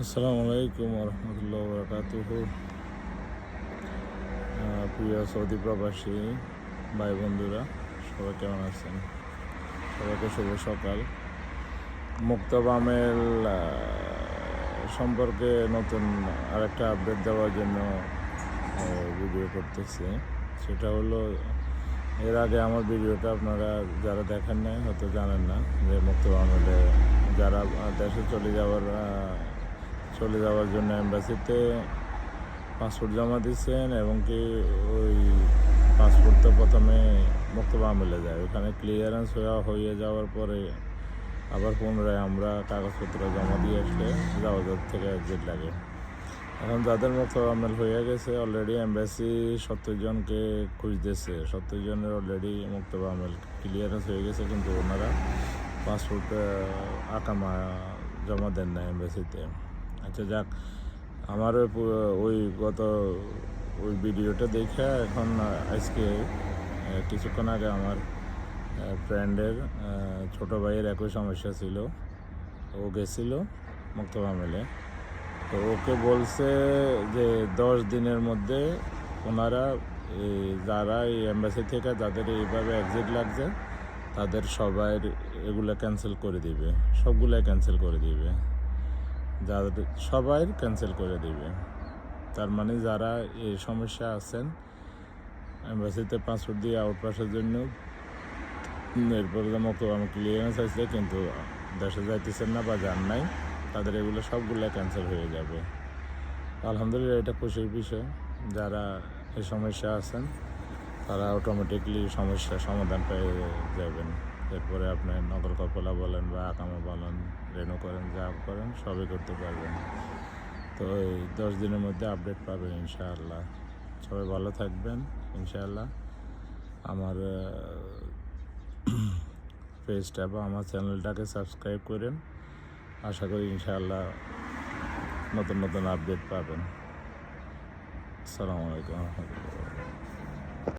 আসসালামু আলাইকুম রহমতুল্লাহ বরকাতুহু। প্রিয় সৌদি প্রবাসী ভাই বন্ধুরা, সবাই কেমন আছেন? সবাইকে শুভ সকাল। মুক্তাব আমেল সম্পর্কে নতুন আরেকটা আপডেট দেওয়ার জন্য ভিডিও করতেছি। সেটা হলো, এর আগে আমার ভিডিওটা আপনারা যারা দেখেন নাই হয়তো জানেন না যে মুক্তাব আমেলে যারা দেশে চলে যাওয়ার জন্য এম্বাসিতে পাসপোর্ট জমা দিচ্ছেন, এবং কি ওই পাসপোর্ট তো প্রথমে মুক্তাব আমেলে যায়, ওখানে ক্লিয়ারেন্স হয়ে যাওয়ার পরে আবার পুনরায় আমরা কাগজপত্র জমা দিয়ে আসলে যাওয়া থেকে এক্সিট লাগে। এখন যাদের মুক্তাব আমেল হয়ে গেছে অলরেডি, এম্বাসি 70 জনকে খুঁজতেছে, 70 জনের অলরেডি মুক্তাব আমেল ক্লিয়ারেন্স হয়ে গেছে, কিন্তু ওনারা পাসপোর্ট আকামা জমা দেন না এম্বাসিতে। আচ্ছা যাক, আমার ওই ভিডিওটা দেখে এখন আজকে কিছুক্ষণ আগে আমার ফ্রেন্ডের ছোটো ভাইয়ের একই সমস্যা ছিল, ও গেছিল মুক্তাব আমেলে। তো ওকে বলছে যে 10 দিনের মধ্যে ওনারা যারা এই এম্বাসি থেকে যাদের এইভাবে এক্সিট লাগছে তাদের সবাই এগুলো ক্যান্সেল করে দিবে, সবগুলাই ক্যান্সেল করে দিবে, যাদের সবাই ক্যান্সেল করে দিবে। তার মানে যারা এই সমস্যা আছেন এম্বাসিতে পাসপোর্ট দিয়ে আউট পাসের জন্য, এরপরে মতো আমার ক্লিয়ারেন্স আছে কিন্তু দেশে যাইতেছেন না বা যান নাই, তাদের এগুলো সবগুলো ক্যান্সেল হয়ে যাবে। আলহামদুলিল্লাহ, এটা খুশির বিষয়। যারা এই সমস্যা আছেন তারা অটোমেটিকলি সমস্যার সমাধান পেয়ে যাবেন। এরপরে আপনি নগর কপলা বলেন বা আকামা বলেন, রেনু করেন, যা করেন সবই করতে পারবেন। তো এই 10 দিনের মধ্যে আপডেট পাবেন ইনশাআল্লাহ। সবাই ভালো থাকবেন ইনশাআল্লাহ। আমার পেজটা বা আমার চ্যানেলটাকে সাবস্ক্রাইব করেন। আশা করি ইনশাআল্লাহ নতুন নতুন আপডেট পাবেন। আসসালামু আলাইকুম রহমতুল্লাহ।